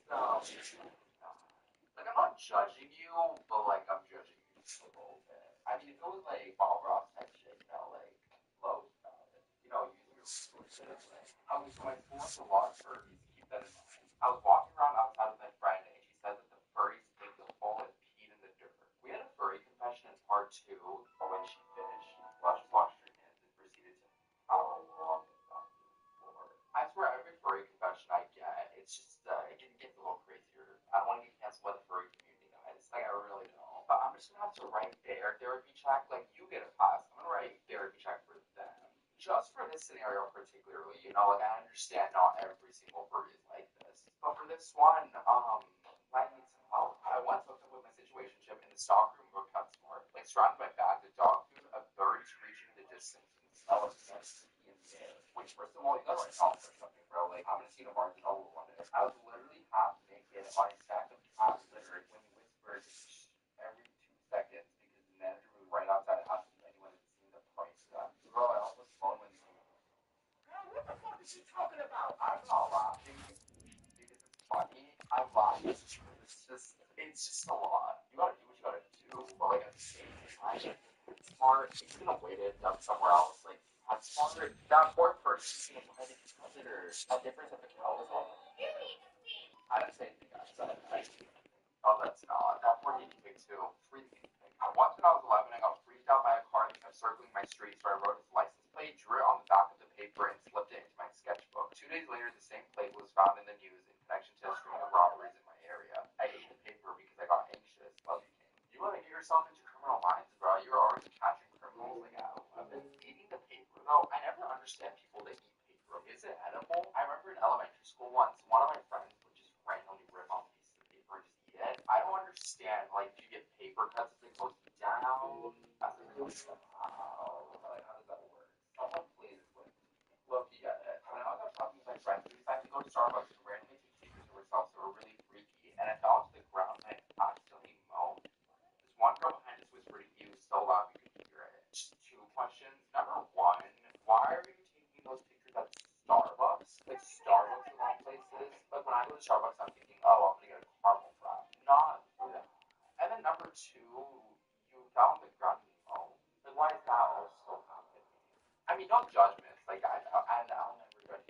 like I'm not judging you, but like I'm judging you a little bit. I mean, if it was like Bob Ross type shit, you know, like low about it, you know, using your resources. Like, so my school has a lot of furries. Keep that in mind. I was walking around outside with my friend, and she said that the furries think the hole and peed in the dirt. We had a furry confession in part 2, but when she finished, she washed her hands and proceeded to foul along the floor. I swear, every furry confession I get, it's just it gets a little crazier. I don't want to get canceled by the furry community, guys. Like I really don't. But I'm just gonna have to write their therapy check. Like you get a pass. I'm gonna write therapy check for them. Just for this scenario particularly, you know, like I understand not every single furry is like this, but for this one, I need some help. I once hooked up with my situationship in the stockroom of a PetSmart, like surrounded by bags of dog food, a bird screeching in the distance, and the smell of scent in the air. Which, first of all, you gotta write off or something, bro. Like, I'm gonna see the Barnes and Noble one day. I was literally half naked on a stack of cat litter when he whispered every 2 seconds because the manager was right outside asking if anyone had seen the price of that. Bro, I almost phoned when what the fuck is she talking about? I'm not laughing because it's funny. I'm laughing it's just a lot. You gotta do what you gotta do, but like at the same time, it's smart. If you're gonna wait it done somewhere else, like that's smart. That poor person's gonna buy the competitor. A difference of the cow is all. I didn't say anything, guys. Oh, that's not. That poor guinea pig too. Free the guinea pig. Once when I was 11, I got freaked out by a car that kept circling my street, so I wrote his license plate, drew it on the back of the paper, and slipped it into my sketchbook. 2 days later, the same plate was found in the news in connection to a string of robberies in my area. I ate the paper because I got anxious. Love you, King. You want to get yourself into criminal minds, bro? You're already catching criminals like at 11. Eating the paper, though, I never understand people that eat paper. Is it edible? I remember in elementary school once, one of my friends would just randomly rip off pieces of paper and just eat it. I don't understand. Like, do you get paper cuts as it goes down? As it goes down? Like, how does that work? Someone please explain to me. Look, you get it. When I was out shopping with my friends, we decided to go to Starbucks and randomly take pictures of ourselves that were really freaky. And I fell to the ground and I accidentally moaned. This one girl behind us whispered "ew" so loud we could hear it. Just 2 questions. Number 1, why are you taking those pictures at Starbucks? Like Starbucks of all places. Like when I go to Starbucks, I'm thinking, oh, I'm gonna get a caramel frap, not that. And then number 2, you found the ground and moan. Like why is that also happening? I mean, no judgments. Like I'll never judge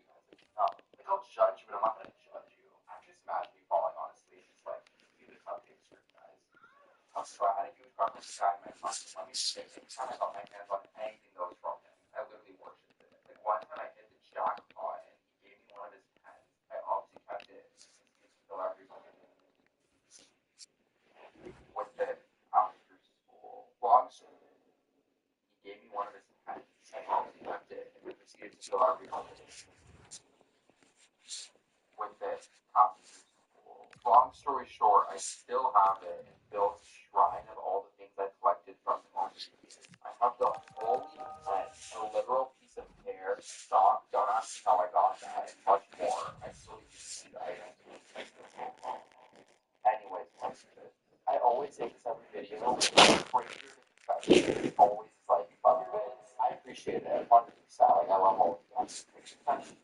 this guy in my mind. Let me say, anytime I got my hands on anything that was from him, I literally worshipped it. Like one time I hit the jackpot and he gave me one of his pens. I obviously kept it because he used to fill every with it after school. Long story. He gave me one of his pens. I obviously kept it because he used to fill every with it after school. Long story short, I still have it and built a shrine of all the things I collected from him over the years. I have the holy pen, a literal piece of hair, stock, don't ask me how I got that, and much more. I still use these items. Anyways, I always say this every video. Crazier always like, love your bits. I appreciate it 100%. Like, I love all of you guys.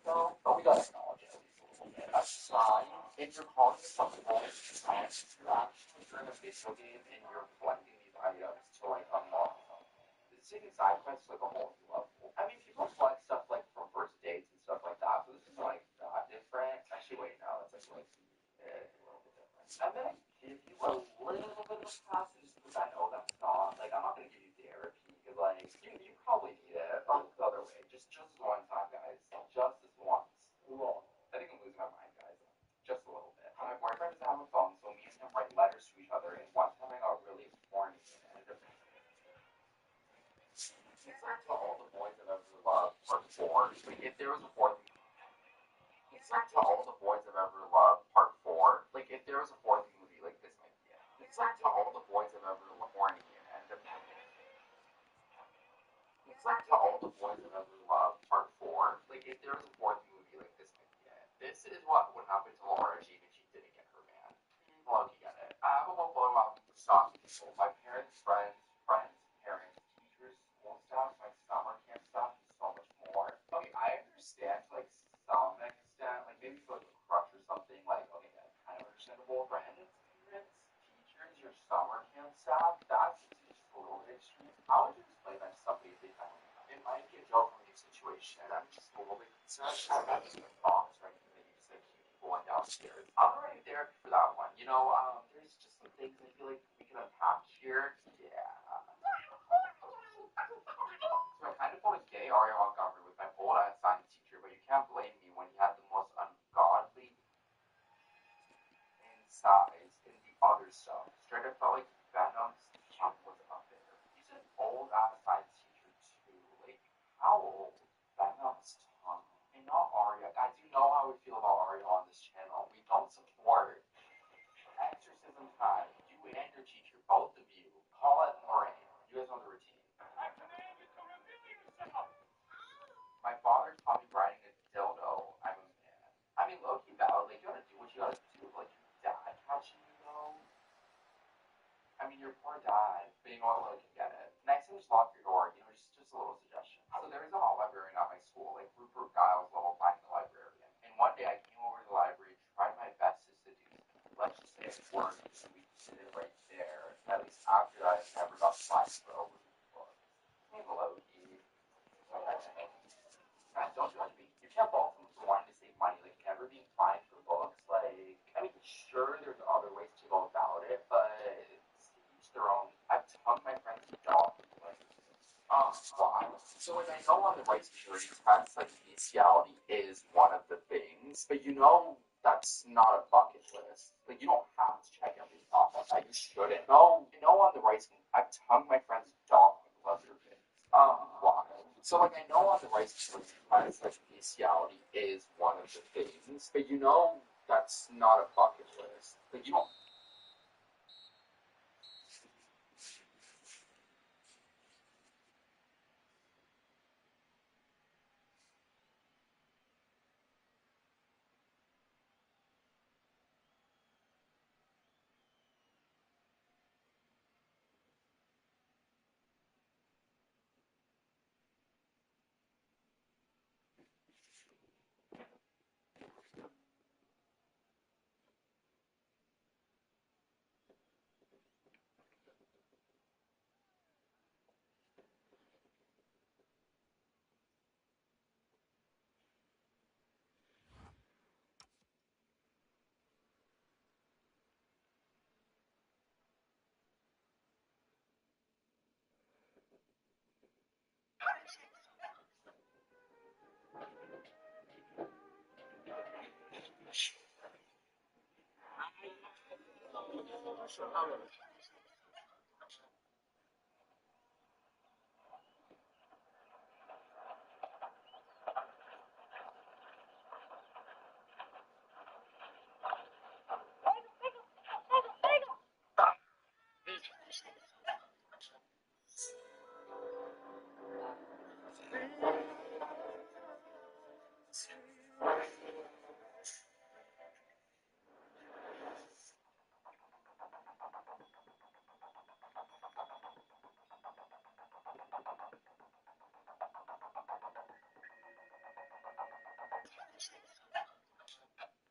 Though, but we gotta acknowledge it at least a little bit. A sign, if you're calling it something else, you're actually doing a video game and you're collecting these items to like unlock them. This taking side quests like a whole new level. I mean, people collect stuff like from first dates and stuff like that, so this is like that different. Actually, wait, no, that's like a little bit different. I'm gonna give you a little bit of a pass just because I know that's not like I'm not gonna give you therapy because like you probably need it. I'll the other way. Just one time, guys. Just this once. Cool. I think I'm losing my mind, guys. Just a little bit. My boyfriend doesn't have a phone, so me and him write letters to each other. And one time I got really horny and it it's like to all the boys I've ever loved. Part four. Like if there was a fourth. It's like to all the boys I've ever loved. Part four. Like if there was a fourth movie, like this might be it. It's like to all the boys I've ever horny and it's like to all the boys I've ever loved. Part four. Like if there was a fourth movie, like this might be it. This is what would happen to Laura if she didn't get her man. Well, you get it. I have a whole photo album with stalking people. My parents, parents, teachers, school staff, my summer camp staff, and so much more. Okay, I understand to like some extent, like maybe for like a crush or something, like okay, that's kind of understandable. Brandon's parents, teachers, your summer camp staff, that's just a little bit extreme. How would you explain that to somebody if they found out? It might be a joke from your situation, and I'm just a little bit concerned. I'm just gonna box right now that you said keep people going downstairs. I'm already there for that one. You know, there's just some things I feel like we can unpack here. Yeah. So I kind of felt a gay Aria Montgomery with my old ass science teacher, but you can't blame me when he had the most ungodly insides in the other stuff. Straight up felt like Venom's tongue was up there. He's an old ass science teacher too. Like, how old? Venom's tongue. And not Aria. Guys, you know how we feel about Aria on this channel. We don't support exorcism time. You and your teacher, both of you, Paula and Lorraine. You guys know the routine. My father taught me riding a dildo. I'm a man. I mean, low-key valid. Like, you gotta do what you gotta do. Like, your dad catching you, though. I mean, your poor dad. But you know what? Like, get it. Next time, just lock your door. You know, just a little suggestion. So there is a hot librarian at my school. Like, Rupert Giles level 5 the librarian. And one day, I came over to the library, tried my best to seduce him. Let's just say it worked. We did it right there. At least after that, I never got fired for over books. I mean, low-key. Don't judge me. You can't fault someone for wanting to save money, like never being fined for books. Like, I mean, sure, there's other ways to go about it, but it's each their own. I've tongued my friend's dog. Like, why? So, like, I know on the right security test, like, bestiality is one of the things, but you know that's not a bucket list. Like, you don't have to check every box on that. You shouldn't. No, you know on the right, I've tongued my friend's dog. Love your bits. Why? So, like, I know on the right security test, like, bestiality is one of the things, but you know that's not a bucket list. Like, you don't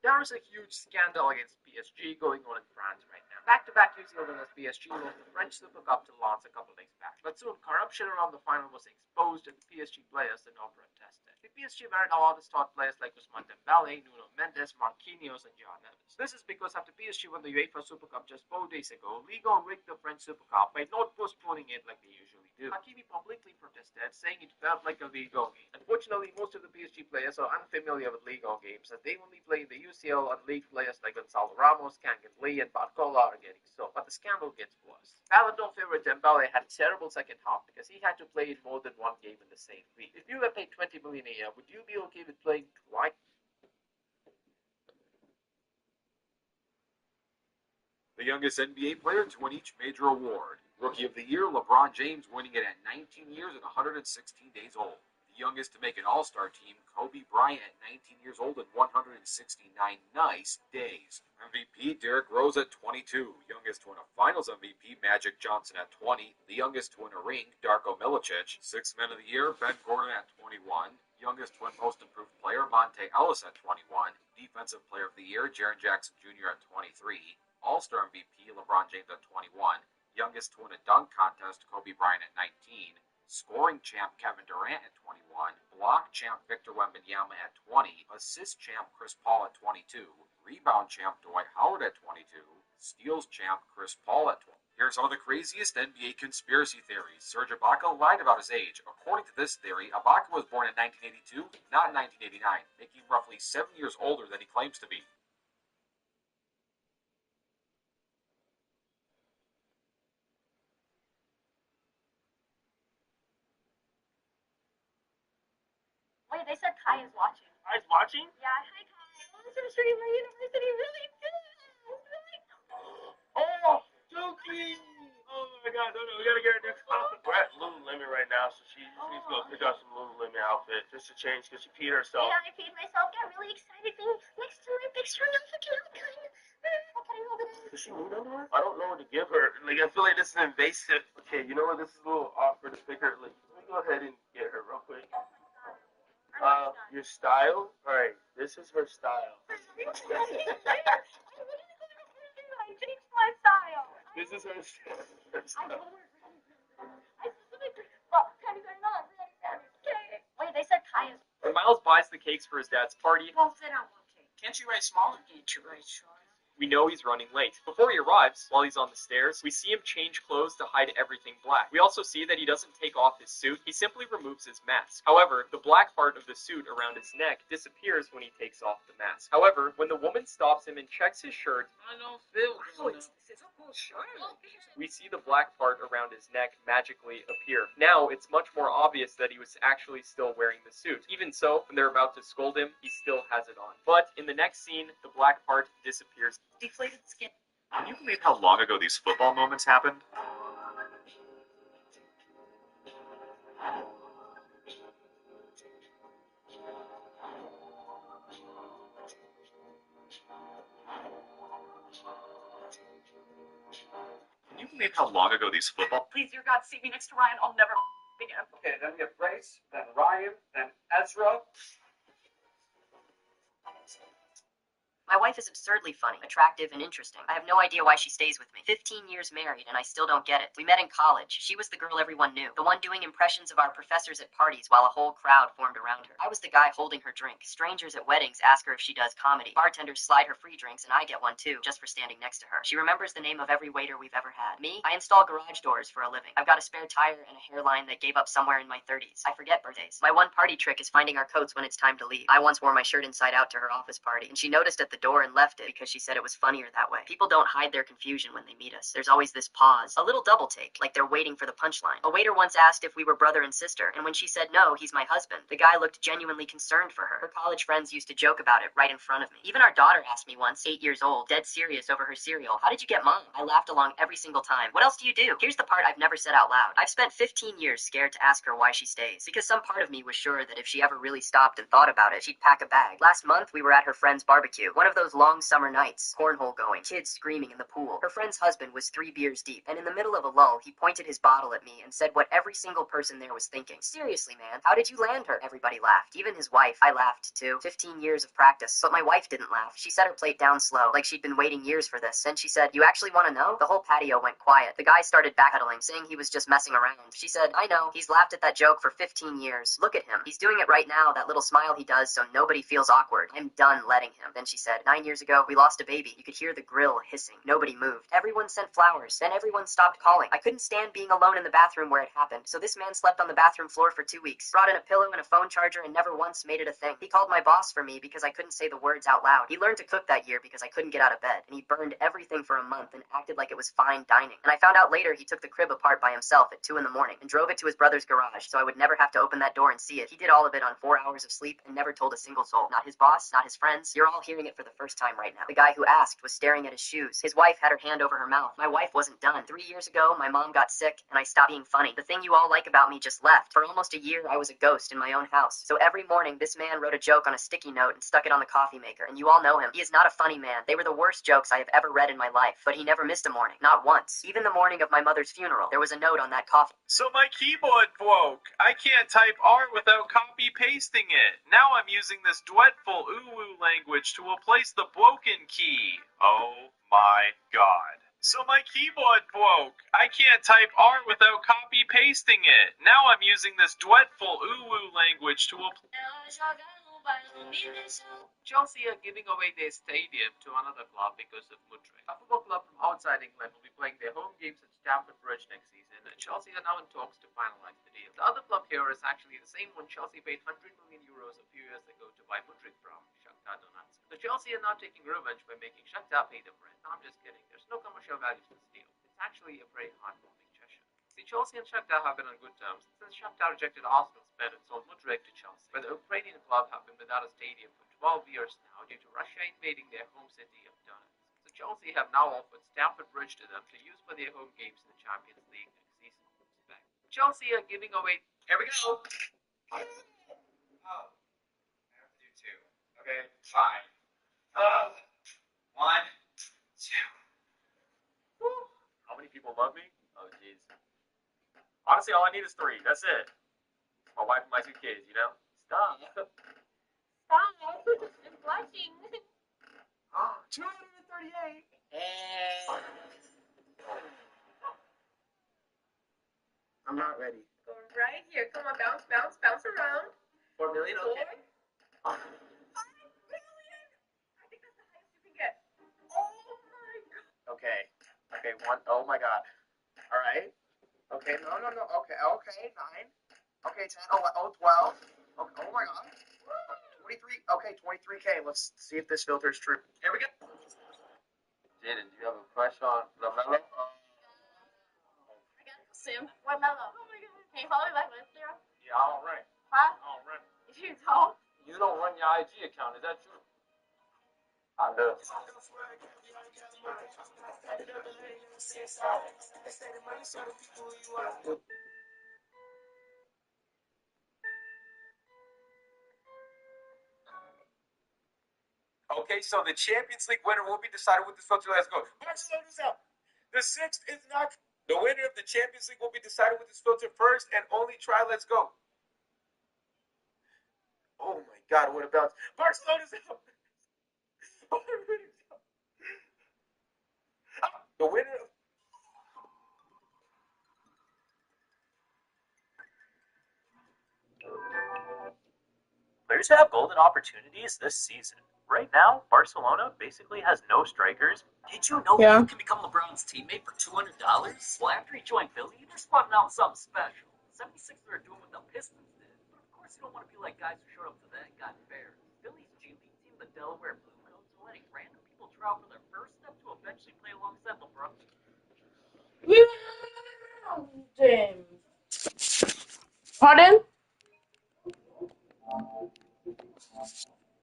There is a huge scandal against PSG going on in France right now. Back-to-back New Zealanders PSG lost the French Super Cup to Lens a couple days back. But soon, corruption around the final was exposed and the PSG players did not protest it. The PSG were allowed to start players like Ousmane Dembele, Nuno Mendes, Marquinhos, and Joao Neves. This is because after PSG won the UEFA Super Cup just 4 days ago, Liga rigged the French Super Cup by not postponing it like they usually do. Hakimi publicly protested, saying it felt like a Liga game. Unfortunately, most of the PSG players are unfamiliar with Liga games, as they only play in the UCL, and league players like Gonzalo Ramos, Kangan Lee, and Barcola are getting so. But the scandal gets worse. Ballon d'Or favorite Dembele had a terrible second half because he had to play in more than one game in the same week. If you were paid 20 million a year, would you be okay with playing twice? The youngest NBA player to win each major award. Rookie of the Year, LeBron James winning it at 19 years and 116 days old. The youngest to make an All-Star team, Kobe Bryant at 19 years old and 169 nice days. MVP, Derrick Rose at 22. Youngest to win a Finals MVP, Magic Johnson at 20. The youngest to win a ring, Darko Milicic. Sixth Man of the Year, Ben Gordon at 21. Youngest to win Most Improved Player, Monte Ellis at 21. Defensive Player of the Year, Jaren Jackson Jr. at 23. All-Star MVP, LeBron James at 21. Youngest to win a dunk contest, Kobe Bryant at 19. Scoring champ, Kevin Durant at 21. Block champ, Victor Wembanyama at 20. Assist champ, Chris Paul at 22. Rebound champ, Dwight Howard at 22. Steals champ, Chris Paul at 20. Here are some of the craziest NBA conspiracy theories. Serge Ibaka lied about his age. According to this theory, Ibaka was born in 1982, not 1989, making him roughly 7 years older than he claims to be. Wait, they said Kai is watching. Kai's watching? Yeah, hi Kai. Welcome to Streamer University. Really Oh, Dookie! Oh my god, no, we gotta get her new clothes. We're at Lululemon right now, so she needs to go pick out some Lululemon outfit just to change because she peed herself. Yeah, I peed myself. Got really excited being next to my big string of Does she need underwear? I don't know what to give her. Like, I feel like this is invasive. Okay, you know what? This is a little awkward to pick her. Like, let me go ahead and get her real quick. Your style? Alright, this is her style. I changed my style. This is her style. Wait, they said Kai is. When Miles buys the cakes for his dad's party, Won't fit on one cake. Can't you write smaller? Can't you write shorter? we know he's running late. Before he arrives, while he's on the stairs, we see him change clothes to hide everything black. We also see that he doesn't take off his suit, he simply removes his mask. However, the black part of the suit around his neck disappears when he takes off the mask. However, when the woman stops him and checks his shirt, I don't feel good. It's a cool shirt. we see the black part around his neck magically appear. Now, it's much more obvious that he was actually still wearing the suit. Even so, when they're about to scold him, he still has it on. But in the next scene, the black part disappears. Deflated skin. Can you believe how long ago these football moments happened? Can you believe how long ago these football... Please, dear God, seat me next to Ryan. I'll never again. Okay, then we have Grace, then Ryan, then Ezra. My wife is absurdly funny, attractive, and interesting. I have no idea why she stays with me. 15 years married, and I still don't get it. We met in college. She was the girl everyone knew. The one doing impressions of our professors at parties while a whole crowd formed around her. I was the guy holding her drink. Strangers at weddings ask her if she does comedy. Bartenders slide her free drinks, and I get one too, just for standing next to her. She remembers the name of every waiter we've ever had. Me? I install garage doors for a living. I've got a spare tire and a hairline that gave up somewhere in my 30s. I forget birthdays. My one party trick is finding our coats when it's time to leave. I once wore my shirt inside out to her office party, and she noticed at the door and left it because she said it was funnier that way. People don't hide their confusion when they meet us. There's always this pause, a little double take, like they're waiting for the punchline. A waiter once asked if we were brother and sister, and when she said no, he's my husband, the guy looked genuinely concerned for her. Her college friends used to joke about it right in front of me. Even our daughter asked me once, 8 years old, dead serious over her cereal, "How did you get Mom?" I laughed along every single time. "What else do you do?" Here's the part I've never said out loud. I've spent 15 years scared to ask her why she stays, because some part of me was sure that if she ever really stopped and thought about it, she'd pack a bag. Last month, we were at her friend's barbecue, one of those long summer nights, cornhole going, kids screaming in the pool. Her friend's husband was 3 beers deep, and in the middle of a lull, he pointed his bottle at me and said what every single person there was thinking. "Seriously, man, how did you land her?" Everybody laughed, even his wife. I laughed, too. 15 years of practice, but my wife didn't laugh. She set her plate down slow, like she'd been waiting years for this, and she said, "You actually want to know?" The whole patio went quiet. The guy started backpedaling, saying he was just messing around. She said, "I know. He's laughed at that joke for 15 years. Look at him. He's doing it right now, that little smile he does so nobody feels awkward. I'm done letting him." Then she said, 9 years ago, we lost a baby. You could hear the grill hissing. Nobody moved. Everyone sent flowers. Then everyone stopped calling. I couldn't stand being alone in the bathroom where it happened, so this man slept on the bathroom floor for 2 weeks, brought in a pillow and a phone charger, and never once made it a thing. He called my boss for me because I couldn't say the words out loud. He learned to cook that year because I couldn't get out of bed, and he burned everything for a month and acted like it was fine dining. And I found out later he took the crib apart by himself at 2 in the morning and drove it to his brother's garage so I would never have to open that door and see it. He did all of it on 4 hours of sleep and never told a single soul. Not his boss, not his friends. You're all hearing it for the first time right now. The guy who asked was staring at his shoes. His wife had her hand over her mouth. My wife wasn't done. 3 years ago, my mom got sick and I stopped being funny. The thing you all like about me just left. For almost a year, I was a ghost in my own house. So every morning, this man wrote a joke on a sticky note and stuck it on the coffee maker. And you all know him. He is not a funny man. They were the worst jokes I have ever read in my life. But he never missed a morning. Not once. Even the morning of my mother's funeral, there was a note on that coffee. So my keyboard broke. I can't type art without copy-pasting it. Now I'm using this dreadful uwu language to replace the broken key. Oh my god. So my keyboard broke. I can't type art without copy-pasting it. Now I'm using this dreadful uwu language to replace... Chelsea are giving away their stadium to another club because of Mudryk. A football club from outside England will be playing their home games at Stamford Bridge next season, and Chelsea are now in talks to finalize the deal. The other club here is actually the same one Chelsea paid 100 million euros a few years ago to buy Mudryk from, Shakhtar Donetsk. So Chelsea are now taking revenge by making Shakhtar pay them rent. No, I'm just kidding. There's no commercial value to this deal. It's actually a very heartwarming gesture. See, Chelsea and Shakhtar have been on good terms since Shakhtar rejected Arsenal's bid and sold Mudryk to Chelsea. But the Ukrainian club have been without a stadium for 12 years now due to Russia invading their home city of Donetsk. So Chelsea have now offered Stamford Bridge to them to use for their home games in the Champions League next season. Chelsea are giving away... Here we go. Oh, I have to do 2. Okay, fine. 1, 2. How many people love me? Oh, jeez. Honestly, all I need is 3. That's it. My wife and my 2 kids, you know? Stop. Stop. I'm blushing. 238. I'm not ready. Go right here. Come on, bounce, bounce, bounce around. 4 million? Okay. 5 million? I think that's the highest you can get. Oh my god. Okay. Okay, 1. Oh my god. All right. Okay, no. Okay, 9. Okay, 10. Oh, 12. Okay, oh my god. 23. Okay, 23K. Let's see if this filter is true. Here we go. Jaden, do you have a crush on LaMelo? I got it soon. What mellow? Oh my god. Can you follow me back with Zero? Yeah, all right. Huh? All right. If you don't. You don't run your IG account, is that true? I do. Okay, so the Champions League winner will be decided with this filter. Let's go. Barcelona's out. The 6th is not. The winner of the Champions League will be decided with this filter first and only try. Let's go. Oh my god, what about Barcelona's out? The winner of Players have golden opportunities this season. Right now, Barcelona basically has no strikers. Did you know Yeah. you can become LeBron's teammate for $200? Well, after he joined Philly, they're spotting out something special. 76ers are doing what the Pistons did. But of course, you don't want to be like guys who showed up to that and got fair. Philly's G League team, the Delaware Blue Coats, letting random people try out for their first step to eventually play alongside LeBron. Pardon?